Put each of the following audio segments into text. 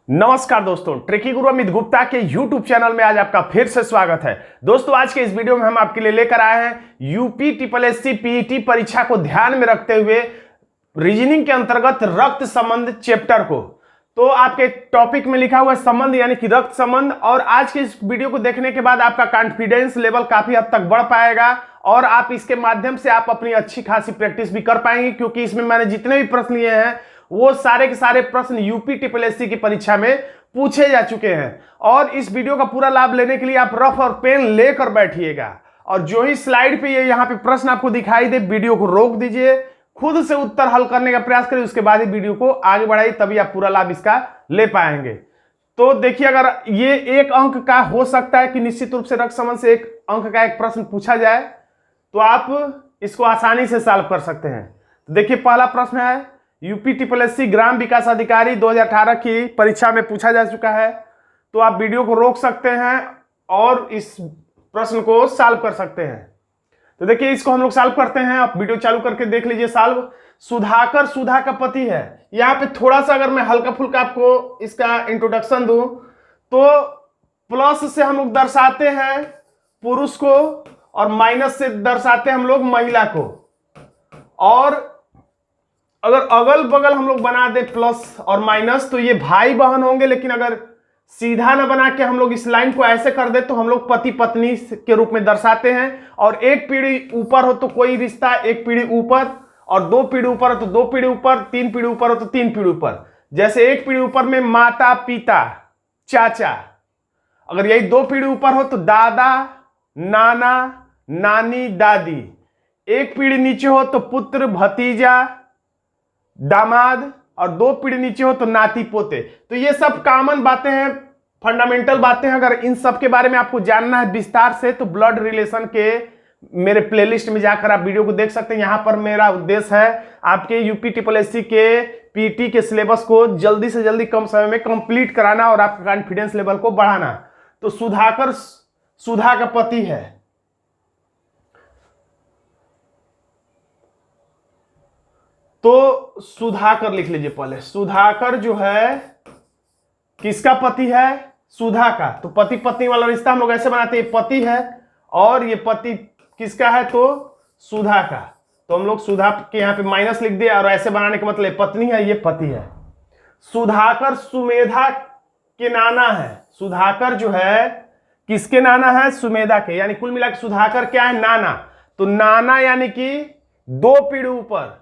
नमस्कार दोस्तों, ट्रिकी गुरु अमित गुप्ता के YouTube चैनल में आज आपका फिर से स्वागत है। दोस्तों आज के इस वीडियो में हम आपके लिए लेकर आए हैं यूपी SSC PET परीक्षा को ध्यान में रखते हुए रीजनिंग के अंतर्गत रक्त संबंध चैप्टर को। तो आपके टॉपिक में लिखा हुआ है संबंध यानी कि रक्त संबंध, और आज के इस वीडियो को देखने के बाद आपका कॉन्फिडेंस लेवल काफी हद तक बढ़ पाएगा और आप इसके माध्यम से आप अपनी अच्छी खासी प्रैक्टिस भी कर पाएंगे, क्योंकि इसमें मैंने जितने भी प्रश्न लिए हैं वो सारे के सारे प्रश्न यूपी SSC की परीक्षा में पूछे जा चुके हैं। और इस वीडियो का पूरा लाभ लेने के लिए आप रफ और पेन लेकर बैठिएगा, और जो ही स्लाइड पे ये यहाँ पे प्रश्न आपको दिखाई दे वीडियो को रोक दीजिए, खुद से उत्तर हल करने का प्रयास करिए, उसके बाद ही वीडियो को आगे बढ़ाइए, तभी आप पूरा लाभ इसका ले पाएंगे। तो देखिए, अगर ये एक अंक का हो सकता है कि निश्चित रूप से रक्त संबंध से एक अंक का एक प्रश्न पूछा जाए, तो आप इसको आसानी से सॉल्व कर सकते हैं। तो देखिए, पहला प्रश्न है यूपी SSC ग्राम विकास अधिकारी 2018 की परीक्षा में पूछा जा चुका है। तो आप वीडियो को रोक सकते हैं और इस प्रश्न को सॉल्व कर सकते हैं। तो देखिए, इसको हम लोग सॉल्व करते हैं, आप वीडियो चालू करके देख लीजिए। सॉल्व। सुधाकर सुधा का पति है। यहाँ पे थोड़ा सा अगर मैं हल्का फुल्का आपको इसका इंट्रोडक्शन दूं तो प्लस से हम लोग दर्शाते हैं पुरुष को और माइनस से दर्शाते हैं हम लोग महिला को, और अगर अगल बगल हम लोग बना दे प्लस और माइनस तो ये भाई बहन होंगे। लेकिन अगर सीधा ना बना के हम लोग इस लाइन को ऐसे कर दे तो हम लोग पति पत्नी के रूप में दर्शाते हैं। और एक पीढ़ी ऊपर हो तो कोई रिश्ता, एक पीढ़ी ऊपर, और दो पीढ़ी ऊपर हो तो दो पीढ़ी ऊपर, तीन पीढ़ी ऊपर हो तो तीन पीढ़ी ऊपर। जैसे एक पीढ़ी ऊपर में माता पिता चाचा, अगर यही दो पीढ़ी ऊपर हो तो दादा नाना नानी दादी। एक पीढ़ी नीचे हो तो पुत्र भतीजा दामाद, और दो पीढ़ी नीचे हो तो नाती पोते। तो ये सब कॉमन बातें हैं, फंडामेंटल बातें हैं। अगर इन सब के बारे में आपको जानना है विस्तार से तो ब्लड रिलेशन के मेरे प्लेलिस्ट में जाकर आप वीडियो को देख सकते हैं। यहां पर मेरा उद्देश्य है आपके यूपी SSC के PET के सिलेबस को जल्दी से जल्दी कम समय में कंप्लीट कराना और आपका कॉन्फिडेंस लेवल को बढ़ाना। तो सुधाकर सुधा का पति है। तो सुधाकर लिख लीजिए पहले। सुधाकर जो है किसका पति है? सुधा का। तो पति पत्नी वाला रिश्ता हम लोग ऐसे बनाते हैं, पति है और ये पति किसका है? तो सुधा का। तो हम लोग सुधा के यहाँ पे माइनस लिख दिया, और ऐसे बनाने का मतलब पत्नी है, ये पति है। सुधाकर सुमेधा के नाना है। सुधाकर जो है किसके नाना है? सुमेधा के। यानी कुल मिलाकर सुधाकर क्या है? नाना। तो नाना यानी कि दो पीढ़ी ऊपर,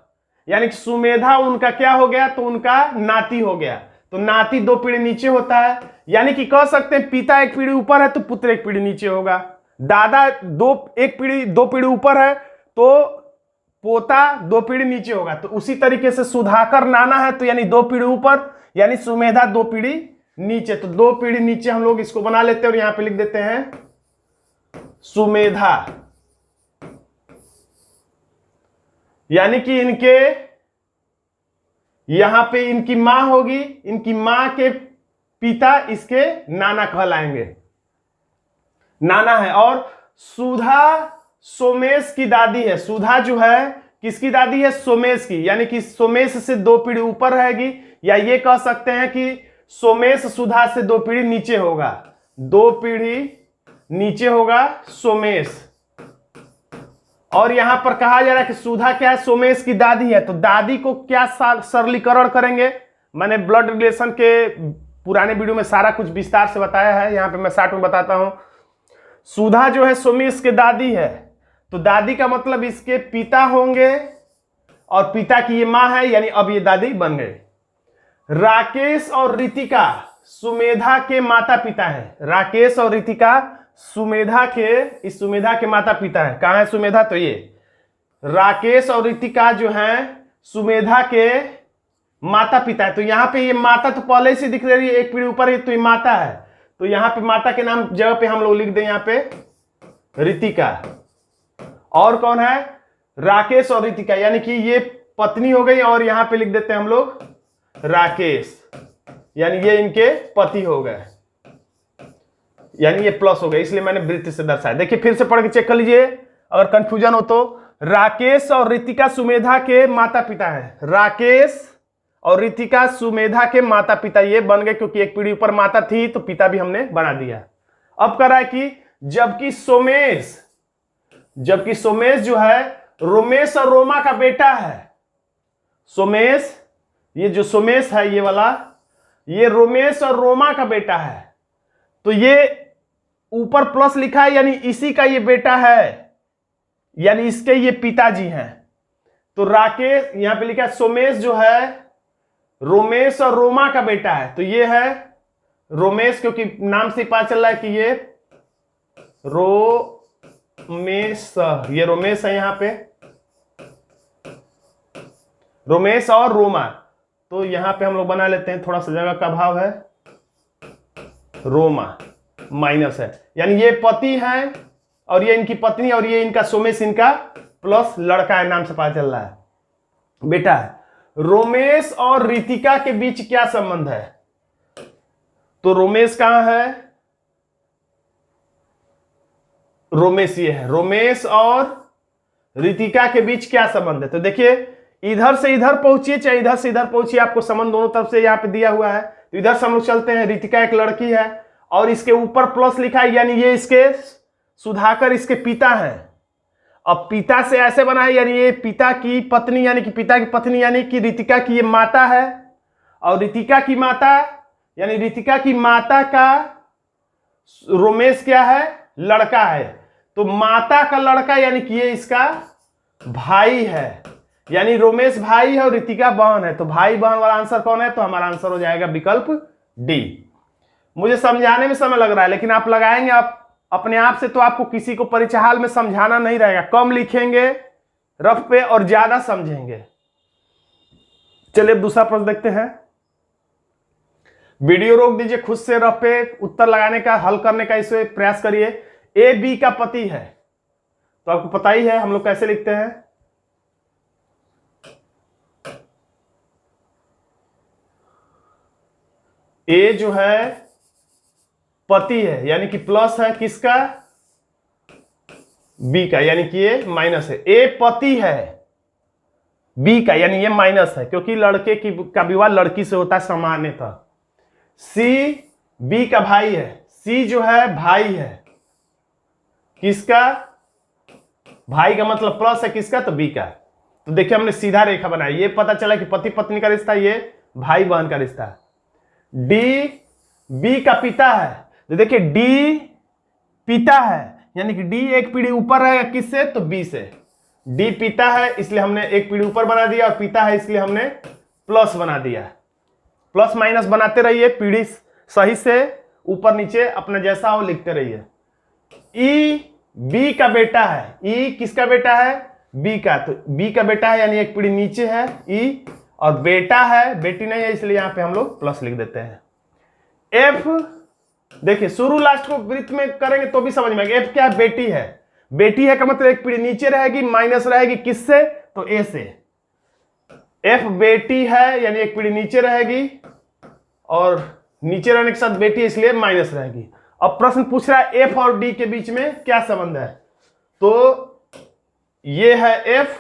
यानी सुमेधा उनका क्या हो गया? तो उनका नाती हो गया। तो नाती दो पीढ़ी नीचे होता है, यानी कि कह सकते हैं पिता एक पीढ़ी ऊपर है तो पुत्र एक पीढ़ी नीचे होगा। दादा दो पीढ़ी ऊपर है तो पोता दो पीढ़ी नीचे होगा। तो उसी तरीके से सुधाकर नाना है तो यानी दो पीढ़ी ऊपर, यानी सुमेधा दो पीढ़ी नीचे। तो दो पीढ़ी नीचे हम लोग इसको बना लेते हैं और यहां पे लिख देते हैं सुमेधा, यानी कि इनके यहां पे इनकी मां होगी, इनकी मां के पिता इसके नाना कहलाएंगे, नाना है। और सुधा सोमेश की दादी है। सुधा जो है किसकी दादी है? सोमेश की, यानी कि सोमेश से दो पीढ़ी ऊपर रहेगी, या ये कह सकते हैं कि सोमेश सुधा से दो पीढ़ी नीचे होगा। दो पीढ़ी नीचे होगा सोमेश। और यहां पर कहा जा रहा है कि सुधा क्या है? सोमेश की दादी है। तो दादी को क्या सरलीकरण करेंगे? मैंने ब्लड रिलेशन के पुराने वीडियो में सारा कुछ विस्तार से बताया है, यहां पे मैं शॉर्ट में बताता हूं। सुधा जो है सोमेश के दादी है, तो दादी का मतलब इसके पिता होंगे और पिता की ये मां है, यानी अब ये दादी बन गए। राकेश और रितिका सुमेधा के माता पिता है। राकेश और रितिका सुमेधा के माता पिता है। कहां है सुमेधा? तो ये राकेश और रितिका जो हैं सुमेधा के माता पिता है। तो यहां पे ये माता तो पहले से दिख रही है, एक पीढ़ी ऊपर है तो ये माता है। तो यहां पे माता के नाम जगह पे हम लोग लिख दें यहां पे रितिका। और कौन है? राकेश और रितिका, यानी कि ये पत्नी हो गई, और यहां पे लिख देते हैं हम लोग राकेश, यानी ये इनके पति हो गए, यानी ये प्लस हो गया, इसलिए मैंने वृत्त से दर्शाया। देखिए फिर से पढ़ के चेक कर लीजिए अगर कंफ्यूजन हो तो। राकेश और रितिका सुमेधा के माता पिता है। राकेश और रितिका सुमेधा के माता पिता ये बन गए, क्योंकि एक पीढ़ी ऊपर माता थी तो पिता भी हमने बना दिया। अब कह रहा है कि जबकि सोमेश जो है रोमेश और रोमा का बेटा है। सोमेश, ये जो सोमेश है ये वाला, ये रोमेश और रोमा का बेटा है। तो ये ऊपर प्लस लिखा है, यानी इसी का ये बेटा है, यानी इसके ये पिताजी हैं। तो राकेश, यहां पे लिखा है सोमेश जो है रोमेश और रोमा का बेटा है, तो ये है रोमेश, क्योंकि नाम से पता चल रहा है कि ये रोमेश, ये रोमेश है, यहां पे रोमेश और रोमा। तो यहां पे हम लोग बना लेते हैं, थोड़ा सा जगह का अभाव है, रोमा माइनस है, यानी ये पति है और ये इनकी पत्नी और ये इनका सोमेश इनका प्लस लड़का है, नाम से पता चल रहा है बेटा है। रोमेश और रितिका के बीच क्या संबंध है? तो रोमेश कहां है? रोमेश ये है। रोमेश और रितिका के बीच क्या संबंध है? तो देखिए, इधर से इधर पहुंचिए चाहे इधर से इधर पहुंचिए, आपको संबंध दोनों तरफ से यहां पे दिया हुआ है। तो इधर से हम लोग चलते हैं, रितिका एक लड़की है और इसके ऊपर प्लस लिखा है, यानी ये इसके सुधाकर इसके पिता हैं। अब पिता से ऐसे बना है, यानी ये पिता की पत्नी, यानी कि पिता की पत्नी, यानी कि रितिका की ये माता है, और रितिका की माता यानी रितिका की माता का रोमेश क्या है? लड़का है। तो माता का लड़का यानी कि ये इसका भाई है, यानी रोमेश भाई है और रितिका बहन है। तो भाई बहन वाला आंसर कौन है? तो हमारा आंसर हो जाएगा विकल्प डी। मुझे समझाने में समय लग रहा है, लेकिन आप लगाएंगे आप अपने आप से, तो आपको किसी को परीक्षा हाल में समझाना नहीं रहेगा। कम लिखेंगे रफ पे और ज्यादा समझेंगे। चलिए अब दूसरा प्रश्न देखते हैं। वीडियो रोक दीजिए, खुद से रफ पे उत्तर लगाने का, हल करने का इसे प्रयास करिए। ए बी का पति है, तो आपको पता ही है हम लोग कैसे लिखते हैं। ए जो है पति है, यानी कि प्लस है किसका? बी का, यानी कि ये माइनस है। ए पति है बी का, यानी ये माइनस है, क्योंकि लड़के का विवाह लड़की से होता है सामान्यतः। सी बी का भाई है, सी जो है भाई है किसका? भाई का मतलब प्लस है किसका? तो बी का। तो देखिए हमने सीधा रेखा बनाई, ये पता चला कि पति पत्नी का रिश्ता, ये भाई बहन का रिश्ता है। डी बी का पिता है, तो देखिए डी पिता है, यानी कि डी एक पीढ़ी ऊपर रहेगा किससे? तो बी से। डी पिता है इसलिए हमने एक पीढ़ी ऊपर बना दिया, और पिता है इसलिए हमने प्लस बना दिया। प्लस माइनस बनाते रहिए, पीढ़ी सही से ऊपर नीचे अपना जैसा हो लिखते रहिए। ई बी का बेटा है, ई किसका बेटा है? बी का। तो बी का बेटा है यानी एक पीढ़ी नीचे है ई, और बेटा है, बेटी नहीं है, इसलिए यहां पे हम लोग प्लस लिख देते हैं। एफ देखिए शुरू लास्ट को वृत्त में करेंगे तो भी समझ में आएगा। एफ क्या है? बेटी है। बेटी है का मतलब एक पीढ़ी नीचे रहेगी, माइनस रहेगी किससे? तो ए से। एफ बेटी है यानी एक पीढ़ी नीचे रहेगी, और नीचे रहने के साथ बेटी इसलिए माइनस रहेगी। अब प्रश्न पूछ रहा है एफ और डी के बीच में क्या संबंध है? तो ये है एफ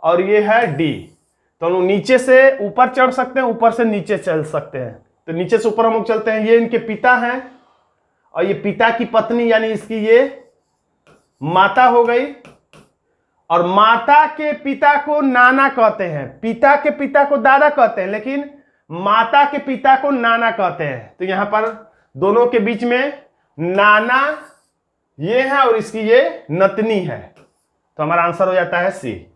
और ये है डी, तो हम लोग नीचे से ऊपर चढ़ सकते हैं, ऊपर से नीचे चल सकते हैं। तो नीचे से ऊपर हम लोग चलते हैं। ये इनके पिता हैं, और ये पिता की पत्नी यानी इसकी ये माता हो गई, और माता के पिता को नाना कहते हैं, पिता के पिता को दादा कहते हैं, लेकिन माता के पिता को नाना कहते हैं। तो यहां पर दोनों के बीच में नाना ये है और इसकी ये नतनी है, तो हमारा आंसर हो जाता है सी।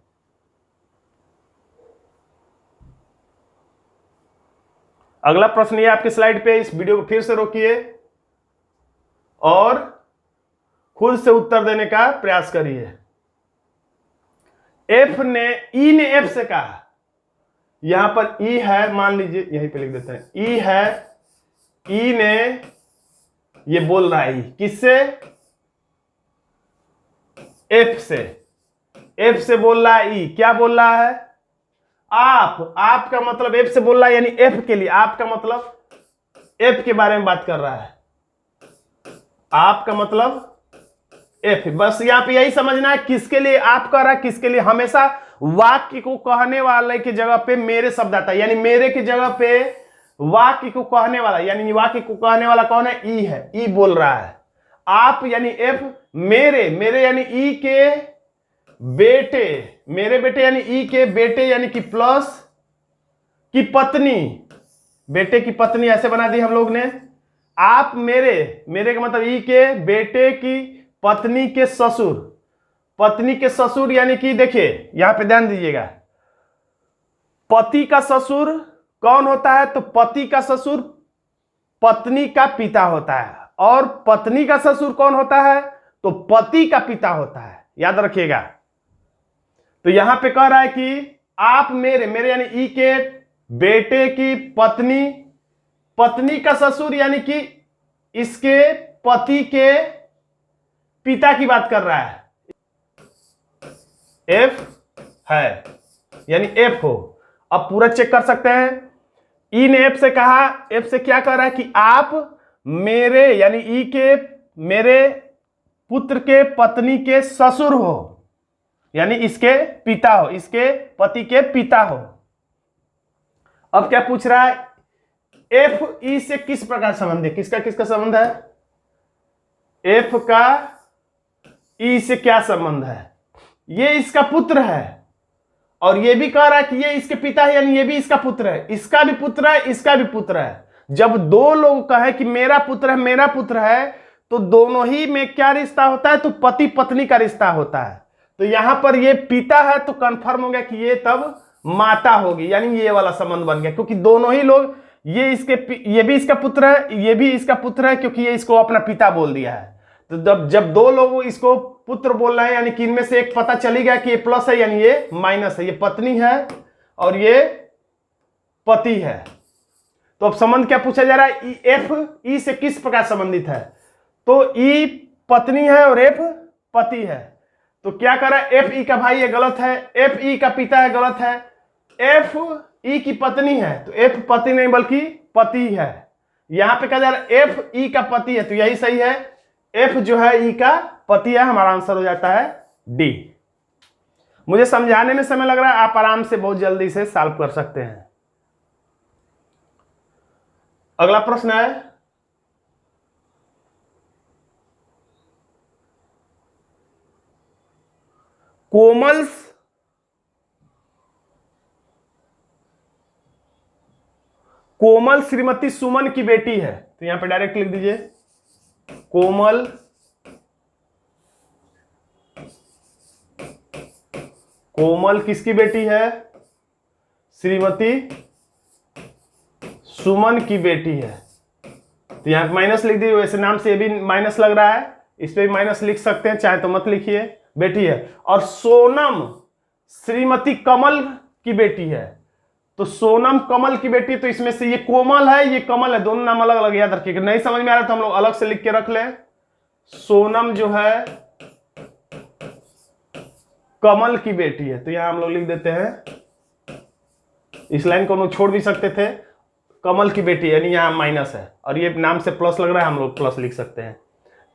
अगला प्रश्न ये आपके स्लाइड पे, इस वीडियो को फिर से रोकिए और खुद से उत्तर देने का प्रयास करिए। एफ ने ई ने एफ से कहा, यहां पर ई है, मान लीजिए यहीं पे लिख देते हैं, ई है, ई ने ये बोल रहा है किससे? एफ से। एफ से बोल रहा है ई, क्या बोल रहा है? आप का मतलब एफ से बोल रहा है, यानी एफ के लिए, आप का मतलब एफ के बारे में बात कर रहा है, आप का मतलब एफ। बस यहां पे यही समझना है किसके लिए आप कर रहा है, किसके लिए। हमेशा वाक्य को कहने वाले की जगह पे मेरे शब्द आता है, यानी मेरे की जगह पे वाक्य को कहने वाला, यानी वाक्य को कहने वाला कौन है? ई है, ई बोल रहा है। आप यानी एफ, मेरे, मेरे यानी ई के बेटे, मेरे बेटे यानी ई के बेटे यानी कि प्लस की पत्नी, बेटे की पत्नी ऐसे बना दी हम लोग ने। आप मेरे, मेरे का मतलब ई के बेटे की पत्नी के ससुर, पत्नी के ससुर यानी कि देखिए यहां पे ध्यान दीजिएगा, पति का ससुर कौन होता है? तो पति का ससुर पत्नी का पिता होता है, और पत्नी का ससुर कौन होता है? तो पति का पिता होता है, याद रखिएगा। तो यहां पे कह रहा है कि आप मेरे, मेरे यानी ई के बेटे की पत्नी, पत्नी का ससुर यानी कि इसके पति के पिता की बात कर रहा है। एफ है यानी एफ हो। अब पूरा चेक कर सकते हैं। ई ने एफ से कहा, एफ से क्या कह रहा है कि आप मेरे यानी ई के मेरे पुत्र के पत्नी के ससुर हो, यानी इसके पिता हो, इसके पति के पिता हो। अब क्या पूछ रहा है? एफ ई से किस प्रकार संबंध है? किसका किसका संबंध है? एफ का ई से क्या संबंध है? ये इसका पुत्र है, और ये भी कह रहा है कि ये इसके पिता है, यानी ये भी इसका पुत्र है, इसका भी पुत्र है, इसका भी पुत्र है। जब दो लोग कहे कि मेरा पुत्र है, मेरा पुत्र है, तो दोनों ही में क्या रिश्ता होता है? तो पति पत्नी का रिश्ता होता है। तो यहां पर ये पिता है तो कंफर्म हो गया कि ये तब माता होगी, यानी ये वाला संबंध बन गया, क्योंकि दोनों ही लोग, ये भी इसका पुत्र है, ये भी इसका पुत्र है, क्योंकि ये इसको अपना पिता बोल दिया है। तो जब दो लोग इसको पुत्र बोल रहे हैं, यानी कि इनमें से एक पता चली गया कि ये प्लस है यानी ये माइनस है, ये पत्नी है और ये पति है। तो अब संबंध क्या पूछा जा रहा है? एफ ई से किस प्रकार संबंधित है? तो ई पत्नी है और एफ पति है। तो क्या कर रहा है? एफ ई का भाई है, गलत है। एफ ई का पिता है, गलत है। एफ ई की पत्नी है, तो एफ पति नहीं बल्कि पति है। यहां पे कहा जा रहा है एफ ई का पति है, तो यही सही है। एफ जो है ई का पति है, हमारा आंसर हो जाता है डी। मुझे समझाने में समय लग रहा है, आप आराम से बहुत जल्दी से सॉल्व कर सकते हैं। अगला प्रश्न है, कोमल श्रीमती सुमन की बेटी है, तो यहां पे डायरेक्ट लिख दीजिए कोमल किसकी बेटी है? श्रीमती सुमन की बेटी है। तो यहां पे माइनस लिख दीजिए, वैसे नाम से ये भी माइनस लग रहा है, इस पे भी माइनस लिख सकते हैं, चाहे तो मत लिखिए, बेटी है। और सोनम श्रीमती कमल की बेटी है, तो सोनम कमल की बेटी, तो इसमें से ये कोमल है, ये कमल है, दोनों नाम अलग अलग याद रखिएगा। नहीं समझ में आ रहा तो हम लोग अलग से लिख के रख लें। सोनम जो है कमल की बेटी है, तो यहां हम लोग लिख देते हैं, इस लाइन को हम लोग छोड़ भी सकते थे, कमल की बेटी, यानी यहां माइनस है, और ये नाम से प्लस लग रहा है, हम लोग प्लस लिख सकते हैं।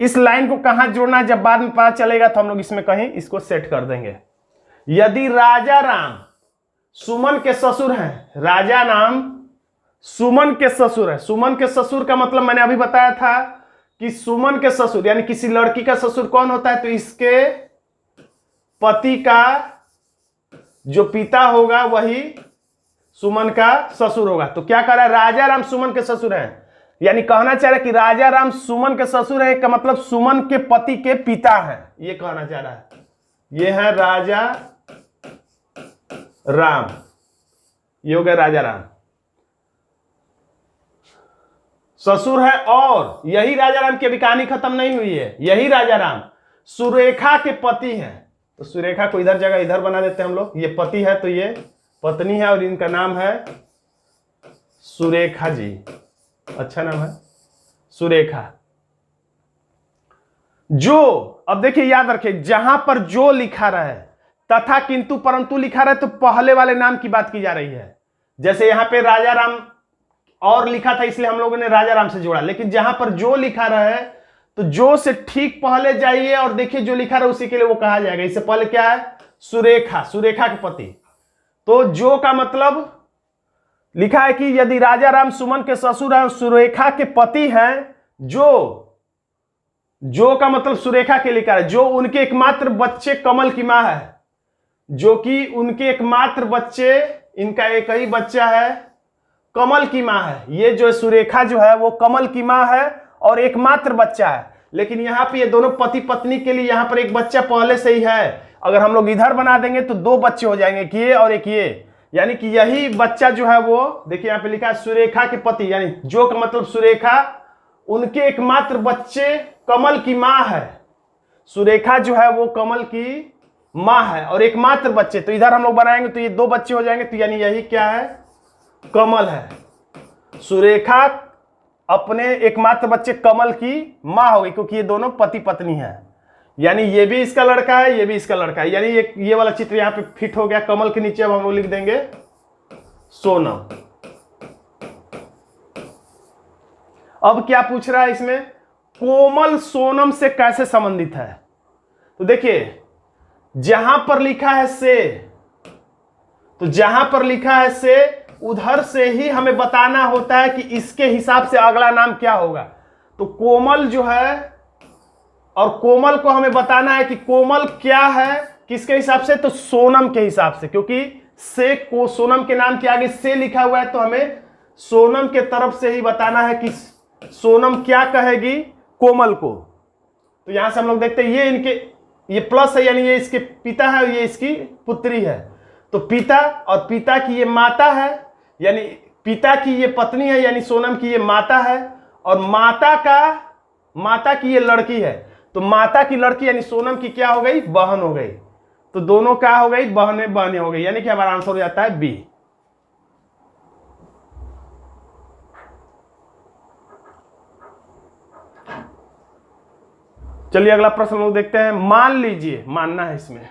इस लाइन को कहां जोड़ना है जब बाद में पता चलेगा, तो हम लोग इसमें कहीं इसको सेट कर देंगे। यदि राजा राम सुमन के ससुर हैं, राजा नाम सुमन के ससुर है, सुमन के ससुर का मतलब मैंने अभी बताया था कि सुमन के ससुर यानी किसी लड़की का ससुर कौन होता है? तो इसके पति का जो पिता होगा वही सुमन का ससुर होगा। तो क्या कह रहा है? राजा राम सुमन के ससुर हैं, यानी कहना चाह रहा है कि राजा राम सुमन के ससुर है, का मतलब सुमन के पति के पिता है, ये कहना चाह रहा है। ये है राजा राम, ये हो गया राजा राम, ससुर है। और यही राजा राम की अभी कहानी खत्म नहीं हुई है, यही राजा राम सुरेखा के पति हैं, तो सुरेखा को इधर जगह इधर बना देते हैं हम लोग, ये पति है तो ये पत्नी है, और इनका नाम है सुरेखा जी, अच्छा नाम है सुरेखा। जो, अब देखिए याद रखिए, जहां पर जो लिखा रहे तथा किंतु परंतु लिखा रहे, तो पहले वाले नाम की बात की जा रही है। जैसे यहां पे राजा राम और लिखा था, इसलिए हम लोगों ने राजा राम से जोड़ा, लेकिन जहां पर जो लिखा रहे तो जो से ठीक पहले जाइए और देखिए जो लिखा रहे उसी के लिए वो कहा जाएगा। इससे पहले क्या है? सुरेखा, सुरेखा के पति। तो जो का मतलब लिखा है कि यदि राजा राम सुमन के ससुर हैं, सुरेखा के पति हैं, जो का मतलब सुरेखा के लिखा है, जो उनके एकमात्र बच्चे कमल की मां है, जो कि उनके एकमात्र बच्चे, इनका एक ही बच्चा है, कमल की मां है। ये जो सुरेखा जो है वो कमल की मां है और एकमात्र बच्चा है। लेकिन यहाँ पे ये दोनों पति पत्नी के लिए यहाँ पर एक बच्चा पहले से ही है। अगर हम लोग इधर बना देंगे तो दो बच्चे हो जाएंगे, एक ये और एक ये, यानी कि यही बच्चा जो है वो, देखिए यहाँ पे लिखा है सुरेखा के पति, यानी जो का मतलब सुरेखा, उनके एकमात्र बच्चे कमल की मां है। सुरेखा जो है वो कमल की मां है और एकमात्र बच्चे, तो इधर हम लोग बनाएंगे तो ये दो बच्चे हो जाएंगे, तो यानी यही क्या है, कमल है। सुरेखा अपने एकमात्र बच्चे कमल की मां हो गई, क्योंकि ये दोनों पति पत्नी हैं। यानी ये भी इसका लड़का है, ये भी इसका लड़का है, यानी ये वाला चित्र यहाँ पे फिट हो गया। कमल के नीचे अब हम लोग लिख देंगे सोनम। अब क्या पूछ रहा है इसमें, कोमल सोनम से कैसे संबंधित है। तो देखिए जहां पर लिखा है से, तो जहां पर लिखा है से उधर से ही हमें बताना होता है कि इसके हिसाब से अगला नाम क्या होगा। तो कोमल जो है, और कोमल को हमें बताना है कि कोमल क्या है, किसके हिसाब से, तो सोनम के हिसाब से, क्योंकि से को सोनम के नाम के आगे से लिखा हुआ है, तो हमें सोनम के तरफ से ही बताना है कि सोनम क्या कहेगी कोमल को। तो यहां से हम लोग देखते हैं ये प्लस है, यानी ये इसके पिता है और ये इसकी पुत्री है। तो पिता, और पिता की ये माता है, यानी पिता की ये पत्नी है, यानी सोनम की ये माता है, और माता की ये लड़की है। तो माता की लड़की यानी सोनम की क्या हो गई, बहन हो गई। तो दोनों क्या हो गई, बहनें हो गई, यानी कि हमारा आंसर हो जाता है बी। चलिए अगला प्रश्न लोग देखते हैं। मान लीजिए, मानना है इसमें,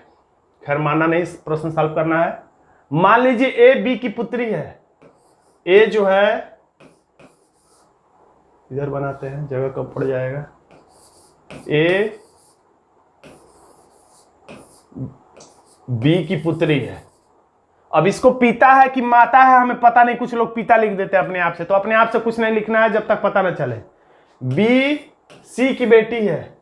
खैर मानना नहीं, प्रश्न सॉल्व करना है। मान लीजिए ए बी की पुत्री है। ए जो है, इधर बनाते हैं, जगह कब पड़ जाएगा, ए बी की पुत्री है। अब इसको पिता है कि माता है हमें पता नहीं, कुछ लोग पिता लिख देते हैं अपने आप से, तो अपने आप से कुछ नहीं लिखना है जब तक पता न चले। बी सी की बेटी है,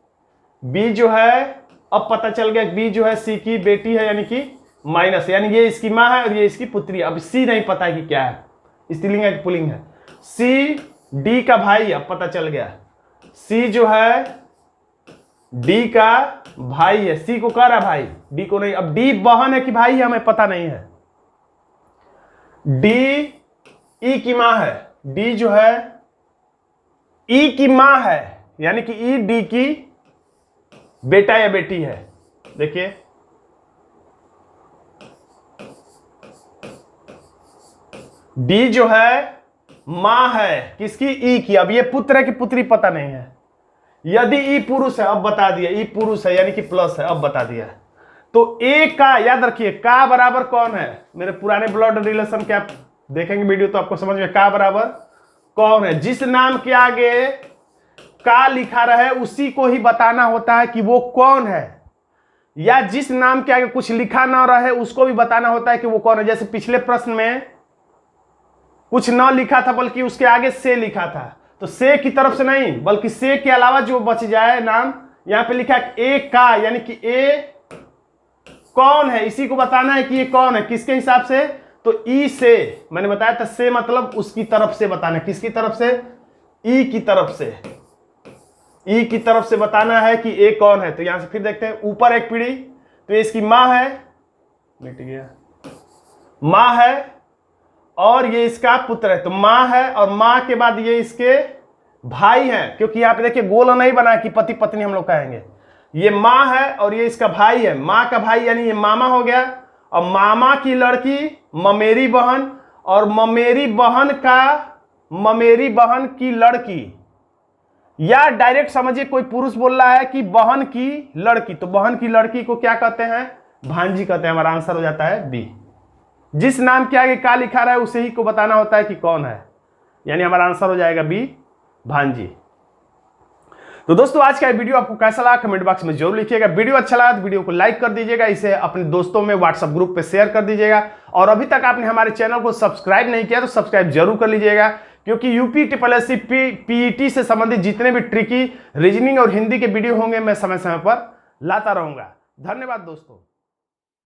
बी जो है, अब पता चल गया बी जो है सी की बेटी है, यानी कि माइनस, यानी ये इसकी मां है और ये इसकी पुत्री। अब सी नहीं पता है कि क्या है, स्त्रीलिंग है कि पुल्लिंग है। सी डी का भाई, अब पता चल गया, सी जो है डी का भाई है। सी को कह रहा भाई, डी को नहीं। अब डी बहन है कि भाई है हमें पता नहीं है। डी ई की मां है, डी जो है ई की मां है, यानी कि ई डी की बेटा या बेटी है। देखिए डी जो है मां है किसकी, ई की। अब ये पुत्र है कि पुत्री पता नहीं है। यदि ई पुरुष है, अब बता दिया, ई पुरुष है यानी कि प्लस है, अब बता दिया। तो ए का याद रखिए, का बराबर कौन है, मेरे पुराने ब्लड रिलेशन के आप देखेंगे वीडियो तो आपको समझ में, का बराबर कौन है। जिस नाम के आगे का लिखा रहे उसी को ही बताना होता है कि वो कौन है, या जिस नाम के आगे कुछ लिखा ना रहे उसको भी बताना होता है कि वो कौन है। जैसे पिछले प्रश्न में कुछ न लिखा था बल्कि उसके आगे से लिखा था, तो से की तरफ से नहीं बल्कि से के अलावा जो बच जाए नाम, यहां पे लिखा है ए का, यानी कि ए कौन है, इसी को बताना है कि ये कौन है, किसके हिसाब से, तो ई से, मैंने बताया था से मतलब उसकी तरफ से बताना, किसकी तरफ से, ई की तरफ से, ई की तरफ से बताना है कि ए कौन है। तो यहां से फिर देखते हैं, ऊपर एक पीढ़ी, तो ये इसकी मां है, मिट गया, मां है और ये इसका पुत्र है। तो मां है और मां के बाद ये इसके भाई हैं, क्योंकि यहां पे देखिए गोल नहीं बना कि पति पत्नी हम लोग कहेंगे। ये मां है और ये इसका भाई है, मां का भाई यानी ये मामा हो गया, और मामा की लड़की ममेरी बहन, और ममेरी बहन की लड़की, या डायरेक्ट समझिए कोई पुरुष बोल रहा है कि बहन की लड़की, तो बहन की लड़की को क्या कहते हैं, भांजी कहते हैं। हमारा आंसर हो जाता है बी। जिस नाम के आगे का लिखा रहा है उसे ही को बताना होता है कि कौन है, यानी हमारा आंसर हो जाएगा बी, भांजी। तो दोस्तों आज का वीडियो आपको कैसा लगा कमेंट बॉक्स में जरूर लिखिएगा। वीडियो अच्छा लगा तो वीडियो को लाइक कर दीजिएगा, इसे अपने दोस्तों में व्हाट्सएप ग्रुप पे शेयर कर दीजिएगा और अभी तक आपने हमारे चैनल को सब्सक्राइब नहीं किया तो सब्सक्राइब जरूर कर लीजिएगा, क्योंकि यूपी ट्रिपल पीईटी से संबंधित जितने भी ट्रिकी रीजनिंग और हिंदी के वीडियो होंगे मैं समय समय पर लाता रहूंगा। धन्यवाद दोस्तों।